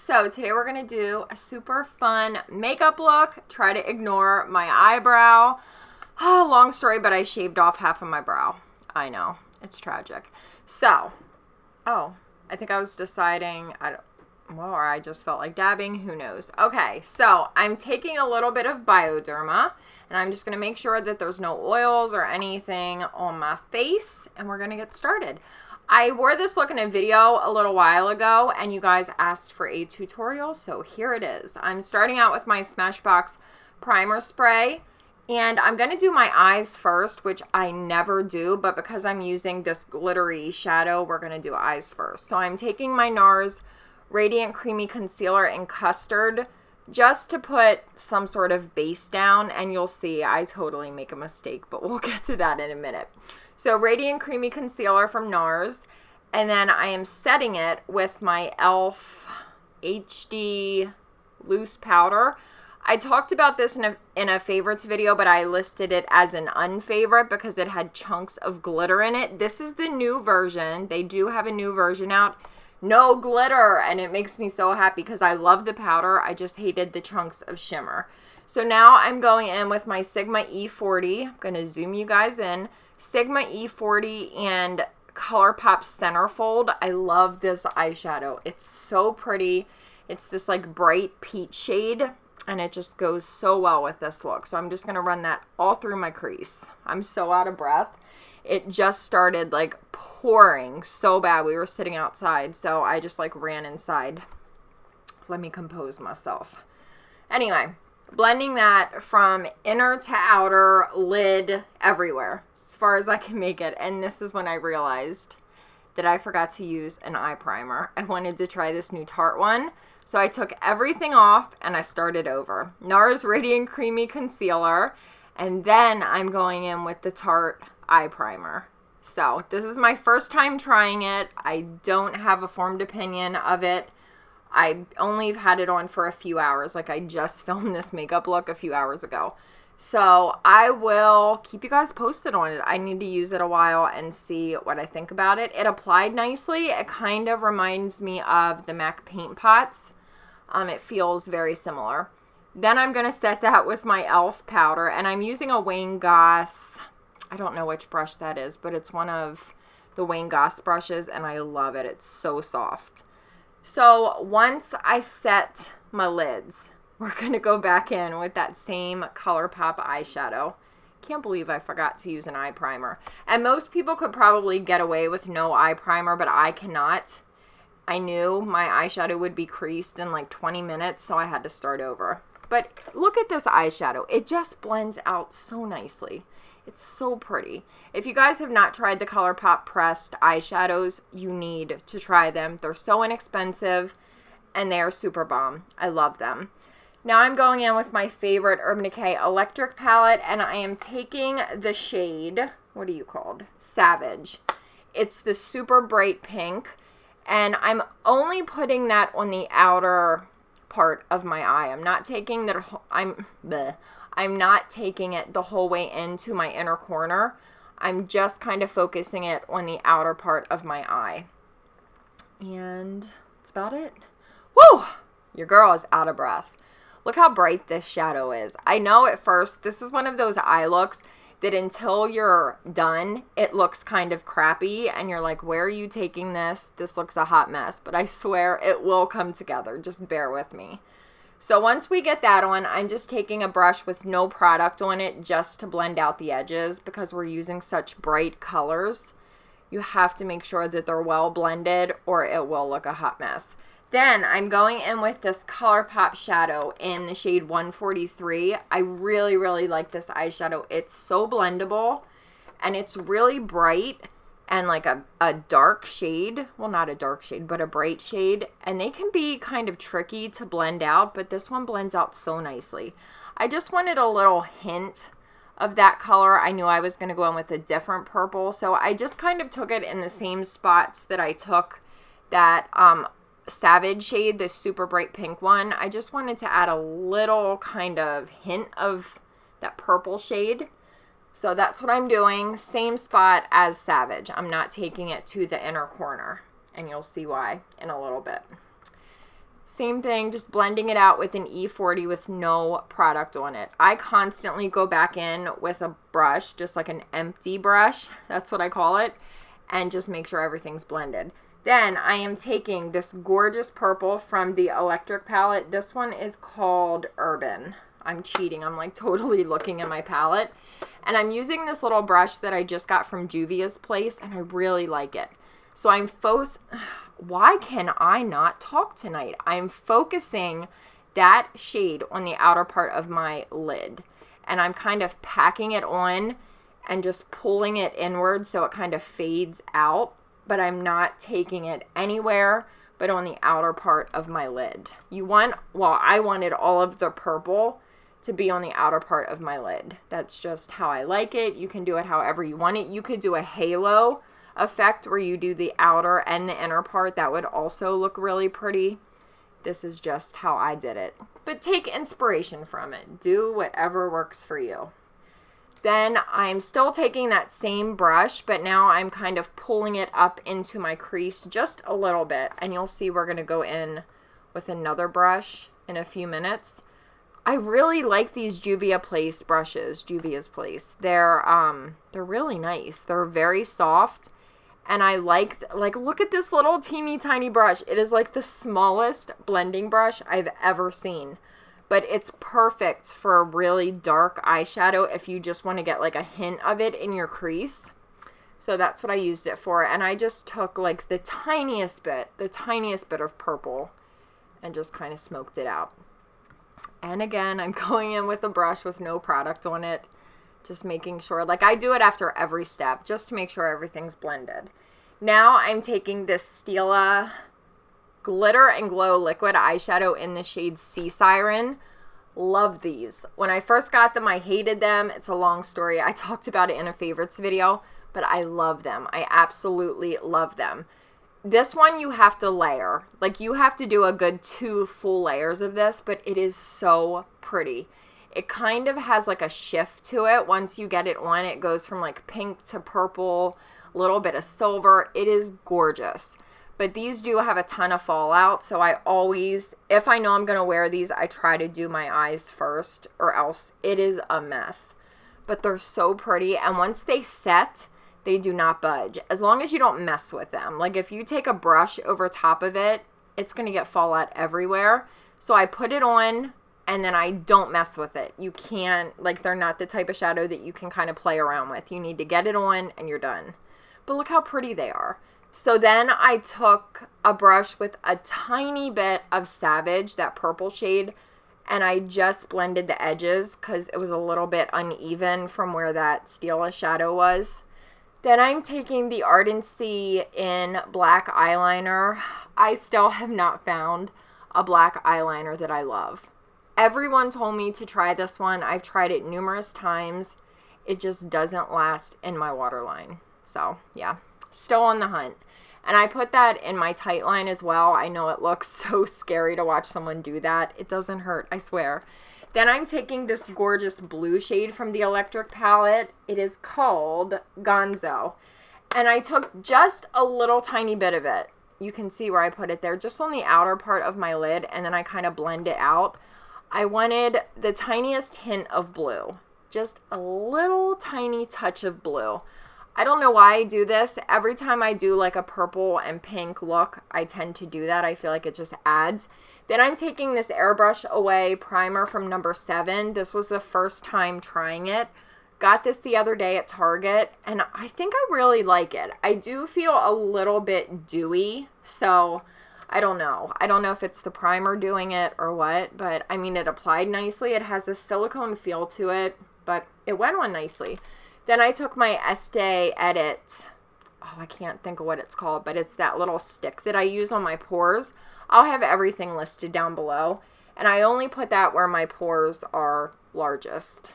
So today we're going to do a super fun makeup look. Try to ignore my eyebrow. Oh, long story, but I shaved off half of my brow. I know, it's tragic. So, I think I was deciding, or I just felt like dabbing, who knows. Okay, so I'm taking a little bit of Bioderma, and I'm just going to make sure that there's no oils or anything on my face, and we're going to get started. I wore this look in a video a little while ago, and you guys asked for a tutorial, so here it is. I'm starting out with my Smashbox primer spray, and I'm going to do my eyes first, which I never do, but because I'm using this glittery shadow, we're going to do eyes first. So I'm taking my Nars Radiant Creamy Concealer in Custard just to put some sort of base down, and you'll see I totally make a mistake, but we'll get to that in a minute. So Radiant Creamy Concealer from Nars, and then I am setting it with my e.l.f. HD Loose Powder. I talked about this in a favorites video, but I listed it as an unfavorite because it had chunks of glitter in it. This is the new version. They do have a new version out. No glitter, and it makes me so happy because I love the powder. I just hated the chunks of shimmer. So now I'm going in with my Sigma E40. I'm going to zoom you guys in. Sigma E40 and Colourpop Centerfold. I love this eyeshadow. It's so pretty. It's this like bright peach shade, and it just goes so well with this look. So I'm just going to run that all through my crease. I'm so out of breath. It just started like pouring so bad. We were sitting outside, so I just like ran inside. Let me compose myself. Anyway, blending that from inner to outer, lid, everywhere, as far as I can make it. And this is when I realized that I forgot to use an eye primer. I wanted to try this new Tarte one, so I took everything off and I started over. Nars Radiant Creamy Concealer, and then I'm going in with the Tarte eye primer. So this is my first time trying it. I don't have a formed opinion of it. I only had it on for a few hours. Like, I just filmed this makeup look a few hours ago. So I will keep you guys posted on it. I need to use it a while and see what I think about it. It applied nicely. It kind of reminds me of the MAC Paint Pots. It feels very similar. Then I'm going to set that with my e.l.f. powder, and I'm using a Wayne Goss. I don't know which brush that is, but it's one of the Wayne Goss brushes, and I love it. It's so soft. So once I set my lids, we're going to go back in with that same Colourpop eyeshadow. Can't believe I forgot to use an eye primer. And most people could probably get away with no eye primer, but I cannot. I knew my eyeshadow would be creased in like 20 minutes, so I had to start over. But look at this eyeshadow. It just blends out so nicely. It's so pretty. If you guys have not tried the Colourpop pressed eyeshadows, you need to try them. They're so inexpensive, and they are super bomb. I love them. Now I'm going in with my favorite Urban Decay Electric palette, and I am taking the shade, what are you called? Savage. It's the super bright pink, and I'm only putting that on the outer part of my eye. I'm not taking that. I'm not taking it the whole way into my inner corner. I'm just kind of focusing it on the outer part of my eye. And that's about it. Woo! Your girl is out of breath. Look how bright this shadow is. I know at first, this is one of those eye looks that until you're done, it looks kind of crappy. And you're like, where are you taking this? This looks a hot mess. But I swear it will come together. Just bear with me. So once we get that on, I'm just taking a brush with no product on it just to blend out the edges because we're using such bright colors. You have to make sure that they're well blended or it will look a hot mess. Then I'm going in with this Colourpop shadow in the shade 143. I really, really like this eyeshadow. It's so blendable and it's really bright and like a dark shade. Well, not a dark shade, but a bright shade. And they can be kind of tricky to blend out, but this one blends out so nicely. I just wanted a little hint of that color. I knew I was going to go in with a different purple, so I just kind of took it in the same spots that I took that Savage shade, this super bright pink one. I just wanted to add a little kind of hint of that purple shade. So that's what I'm doing. Same spot as Savage. I'm not taking it to the inner corner, and you'll see why in a little bit. Same thing, just blending it out with an E40 with no product on it. I constantly go back in with a brush, just like an empty brush, that's what I call it, and just make sure everything's blended. Then I am taking this gorgeous purple from the Electric palette. This one is called Urban. I'm cheating, I'm like totally looking at my palette. And I'm using this little brush that I just got from Juvia's Place, and I really like it. So why can I not talk tonight? I'm focusing that shade on the outer part of my lid. And I'm kind of packing it on and just pulling it inward so it kind of fades out. But I'm not taking it anywhere but on the outer part of my lid. I wanted all of the purple to be on the outer part of my lid. That's just how I like it. You can do it however you want it. You could do a halo effect where you do the outer and the inner part. That would also look really pretty. This is just how I did it. But take inspiration from it. Do whatever works for you. Then I'm still taking that same brush, but now I'm kind of pulling it up into my crease just a little bit. And you'll see we're going to go in with another brush in a few minutes. I really like these Juvia's Place brushes. They're really nice. They're very soft. And I like look at this little teeny tiny brush. It is like the smallest blending brush I've ever seen. But it's perfect for a really dark eyeshadow if you just want to get like a hint of it in your crease. So that's what I used it for. And I just took like the tiniest bit of purple and just kind of smoked it out. And again, I'm going in with a brush with no product on it. Just making sure, like I do it after every step just to make sure everything's blended. Now I'm taking this Stila Glitter and Glow liquid eyeshadow in the shade Sea Siren. Love these. When I first got them, I hated them. It's a long story. I talked about it in a favorites video, but I love them. I absolutely love them. This one you have to layer. Like you have to do a good 2 full layers of this, but it is so pretty. It kind of has like a shift to it. Once you get it on, it goes from like pink to purple, a little bit of silver. It is gorgeous. But these do have a ton of fallout, so I always, if I know I'm going to wear these, I try to do my eyes first, or else it is a mess. But they're so pretty, and once they set, they do not budge, as long as you don't mess with them. Like if you take a brush over top of it, it's going to get fallout everywhere. So I put it on, and then I don't mess with it. You can't, like they're not the type of shadow that you can kind of play around with. You need to get it on, and you're done. But look how pretty they are. So then I took a brush with a tiny bit of Savage, that purple shade, and I just blended the edges because it was a little bit uneven from where that Stila shadow was. Then I'm taking the Ardency in black eyeliner. I still have not found a black eyeliner that I love. Everyone told me to try this one. I've tried it numerous times. It just doesn't last in my waterline. So yeah, still on the hunt. And I put that in my tight line as well. I know it looks so scary to watch someone do that. It doesn't hurt, I swear. Then I'm taking this gorgeous blue shade from the Electric palette. It is called Gonzo. And I took just a little tiny bit of it. You can see where I put it there, just on the outer part of my lid, and then I kind of blend it out. I wanted the tiniest hint of blue. Just a little tiny touch of blue. I don't know why I do this. Every time I do like a purple and pink look, I tend to do that. I feel like it just adds. Then I'm taking this Airbrush Away primer from number 7. This was the first time trying it. Got this the other day at Target, and I think I really like it. I do feel a little bit dewy, so I don't know. I don't know if it's the primer doing it or what, but I mean, it applied nicely. It has a silicone feel to it, but it went on nicely. Then I took my Estee Edit, I can't think of what it's called, but it's that little stick that I use on my pores. I'll have everything listed down below, and I only put that where my pores are largest.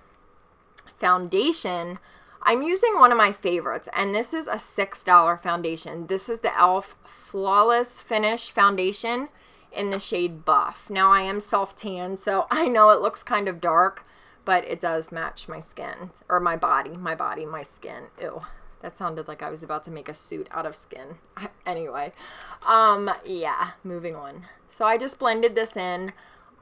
Foundation, I'm using one of my favorites, and this is a $6 foundation. This is the e.l.f. Flawless Finish Foundation in the shade Buff. Now, I am self-tan, so I know it looks kind of dark, but it does match my skin, or my body, my skin. Ew, That sounded like I was about to make a suit out of skin. Anyway, yeah, moving on. So I just blended this in.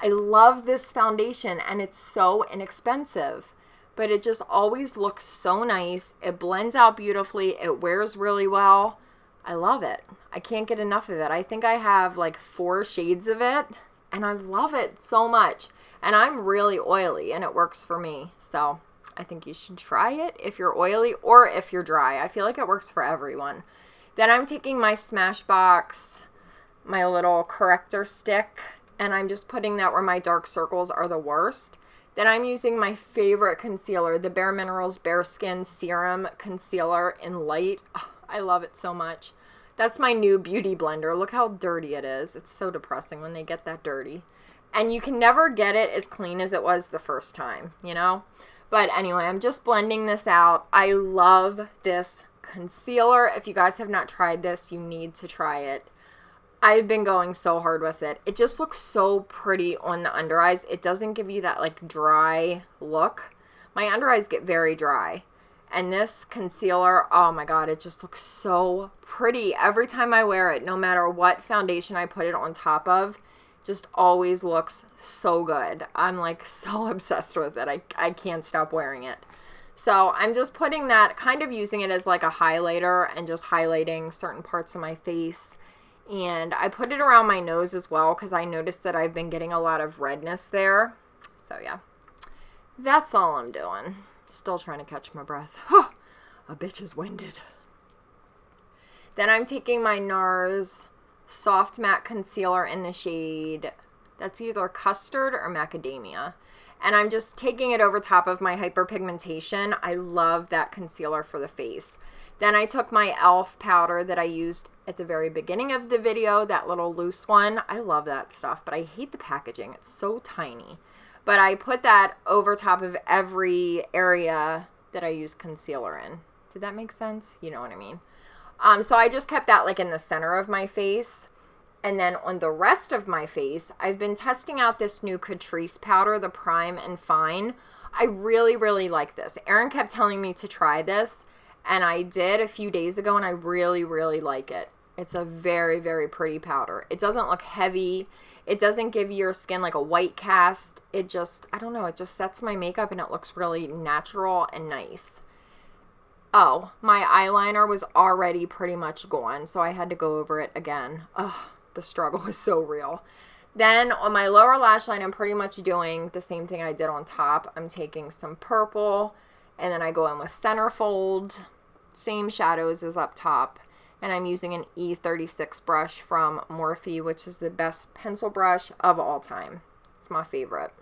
I love this foundation and it's so inexpensive, but it just always looks so nice. It blends out beautifully. It wears really well. I love it. I can't get enough of it. I think I have like 4 shades of it and I love it so much. And I'm really oily and it works for me. So I think you should try it if you're oily or if you're dry. I feel like it works for everyone. Then I'm taking my Smashbox, my little corrector stick, and I'm just putting that where my dark circles are the worst. Then I'm using my favorite concealer, the Bare Minerals Bare Skin Serum Concealer in Light. Oh, I love it so much. That's my new beauty blender. Look how dirty it is. It's so depressing when they get that dirty. And you can never get it as clean as it was the first time, you know? But anyway, I'm just blending this out. I love this concealer. If you guys have not tried this, you need to try it. I've been going so hard with it. It just looks so pretty on the under eyes. It doesn't give you that like dry look. My under eyes get very dry. And this concealer, oh my God, it just looks so pretty every time I wear it. No matter what foundation I put it on top of, just always looks so good. I'm like so obsessed with it. I can't stop wearing it. So I'm just putting that, kind of using it as like a highlighter and just highlighting certain parts of my face. And I put it around my nose as well because I noticed that I've been getting a lot of redness there. So yeah, that's all I'm doing. Still trying to catch my breath. A bitch is winded. Then I'm taking my Nars Soft Matte Concealer in the shade, that's either Custard or Macadamia. And I'm just taking it over top of my hyperpigmentation. I love that concealer for the face. Then I took my e.l.f. powder that I used at the very beginning of the video, that little loose one. I love that stuff, but I hate the packaging. It's so tiny. But I put that over top of every area that I use concealer in. Did that make sense? You know what I mean? So I just kept that like in the center of my face. And then on the rest of my face, I've been testing out this new Catrice powder, the Prime and Fine. I really, really like this. Erin kept telling me to try this, and I did a few days ago, and I really, really like it. It's a very, very pretty powder. It doesn't look heavy. It doesn't give your skin like a white cast. It just, I don't know, it just sets my makeup and it looks really natural and nice. Oh, my eyeliner was already pretty much gone, so I had to go over it again. Oh, the struggle is so real. Then on my lower lash line, I'm pretty much doing the same thing I did on top. I'm taking some purple, and then I go in with Centerfold, same shadows as up top. And I'm using an E36 brush from Morphe, which is the best pencil brush of all time. It's my favorite.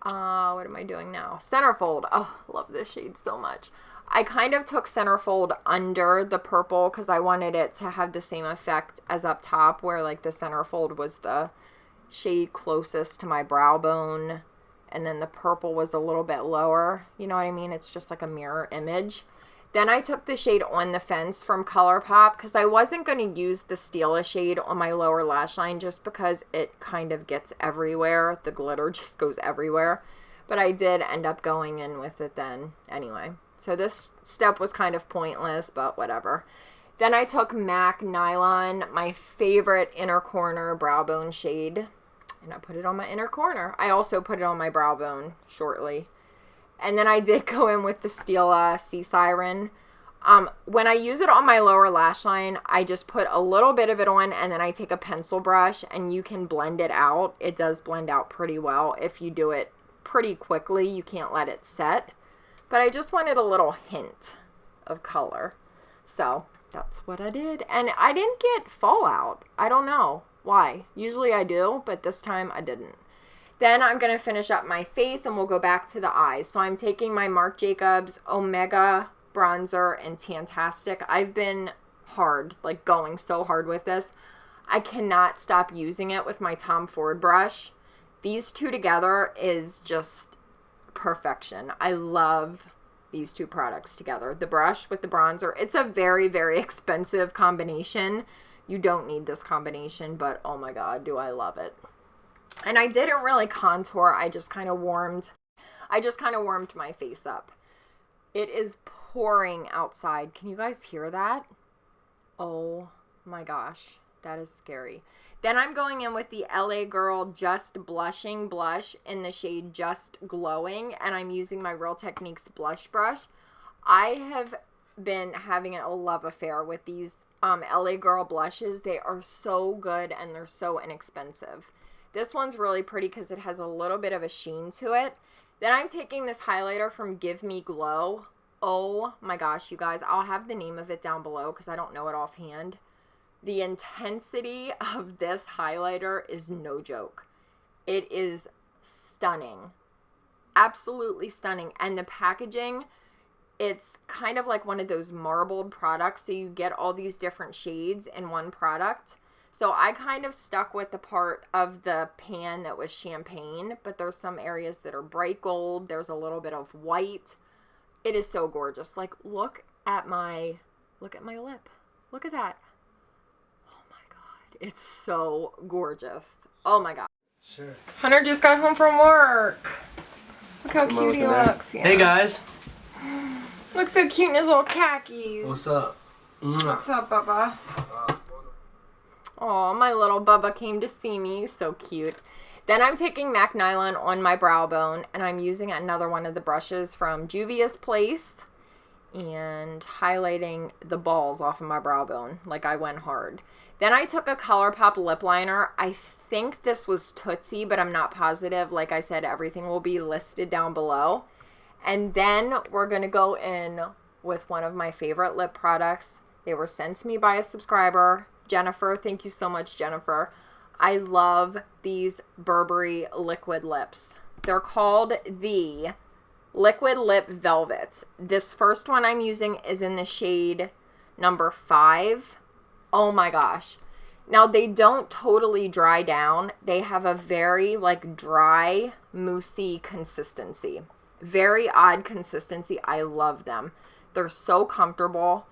What am I doing now? Centerfold. Oh, love this shade so much. I kind of took Centerfold under the purple because I wanted it to have the same effect as up top, where like the Centerfold was the shade closest to my brow bone, and then the purple was a little bit lower. You know what I mean? It's just like a mirror image. Then I took the shade On the Fence from Colourpop because I wasn't going to use the Stila shade on my lower lash line just because it kind of gets everywhere. The glitter just goes everywhere. But I did end up going in with it then anyway. So this step was kind of pointless, but whatever. Then I took MAC Nylon, my favorite inner corner brow bone shade, and I put it on my inner corner. I also put it on my brow bone shortly. And then I did go in with the Stila Siren. When I use it on my lower lash line, I just put a little bit of it on, and then I take a pencil brush, and you can blend it out. It does blend out pretty well if you do it pretty quickly. You can't let it set. But I just wanted a little hint of color. So that's what I did. And I didn't get fallout. I don't know why. Usually I do, but this time I didn't. Then I'm going to finish up my face and we'll go back to the eyes. So I'm taking my Marc Jacobs Omega Bronzer and Tantastic. I've been hard, like going so hard with this. I cannot stop using it with my Tom Ford brush. These two together is just perfection. I love these two products together. The brush with the bronzer. It's a very, very expensive combination. You don't need this combination, but oh my God, do I love it. And I didn't really contour. I just kind of warmed my face up. It is pouring outside. Can you guys hear that? Oh my gosh, that is scary. Then I'm going in with the LA Girl Just Blushing Blush in the shade Just Glowing, and I'm using my Real Techniques blush brush. I have been having a love affair with these LA Girl blushes. They are so good and they're so inexpensive. This one's really pretty because it has a little bit of a sheen to it. Then I'm taking this highlighter from Give Me Glow. Oh my gosh, you guys, I'll have the name of it down below because I don't know it offhand. The intensity of this highlighter is no joke. It is stunning. Absolutely stunning. And the packaging, it's kind of like one of those marbled products. So you get all these different shades in one product. So I kind of stuck with the part of the pan that was champagne, but there's some areas that are bright gold. There's a little bit of white. It is so gorgeous. Like, look at my lip. Look at that. Oh my God. It's so gorgeous. Oh my God. Sure. Hunter just got home from work. Look how cute he looks. Yeah. Hey guys. Looks so cute in his little khakis. What's up? What's up, Bubba? Oh, my little Bubba came to see me. So cute. Then I'm taking MAC Nylon on my brow bone, and I'm using another one of the brushes from Juvia's Place and highlighting the balls off of my brow bone. Like, I went hard. Then I took a Colourpop lip liner. I think this was Tootsie, but I'm not positive. Like I said, everything will be listed down below. And then we're going to go in with one of my favorite lip products. They were sent to me by a subscriber, Jennifer. Thank you so much, Jennifer. I love these Burberry liquid lips. They're called the Liquid Lip Velvet. This first one I'm using is in the shade number 5. Oh my gosh. Now, they don't totally dry down. They have a very like dry, moussey consistency. Very odd consistency. I love them. They're so comfortable.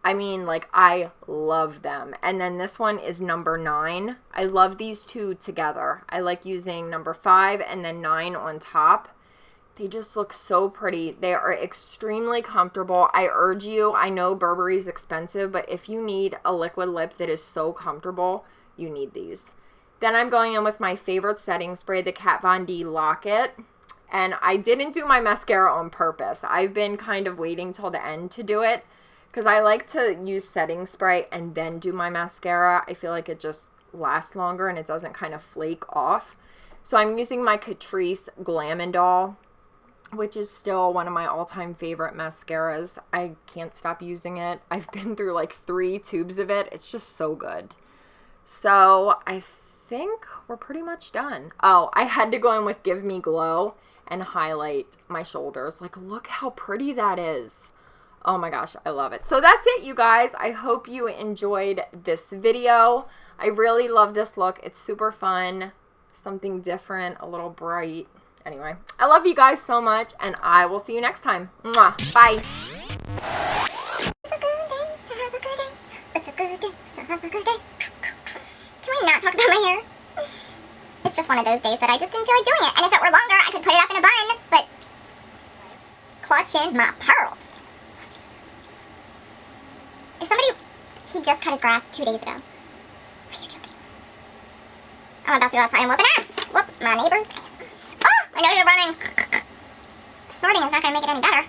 I mean, like, I love them. And then this one is number 9. I love these two together. I like using number 5 and then 9 on top. They just look so pretty. They are extremely comfortable. I urge you, I know Burberry's expensive, but if you need a liquid lip that is so comfortable, you need these. Then I'm going in with my favorite setting spray, the Kat Von D Lock-It. And I didn't do my mascara on purpose. I've been kind of waiting till the end to do it, because I like to use setting spray and then do my mascara. I feel like it just lasts longer and it doesn't kind of flake off. So I'm using my Catrice Glam and Doll, which is still one of my all-time favorite mascaras. I can't stop using it. I've been through like 3 tubes of it. It's just so good. So I think we're pretty much done. Oh, I had to go in with Give Me Glow and highlight my shoulders. Like, look how pretty that is. Oh my gosh, I love it. So that's it, you guys. I hope you enjoyed this video. I really love this look. It's super fun, something different, a little bright. Anyway, I love you guys so much, and I will see you next time. Mwah. Bye. It's a good day to have a good day. It's a good day to have a good day. Can we not talk about my hair? It's just one of those days that I just didn't feel like doing it. And if it were longer, I could put it up in a bun, but clutching my pearls. If somebody, he just cut his grass 2 days ago. Are you joking? I'm about to go outside and whoop an ass. Whoop my neighbor's ass. Oh, my nose is running. Snorting is not going to make it any better.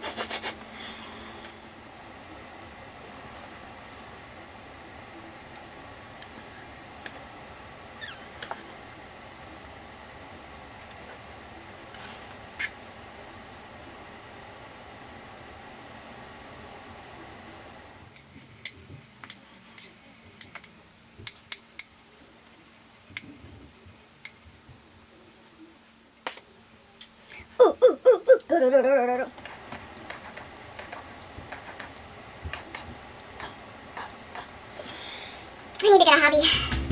I need to get a hobby.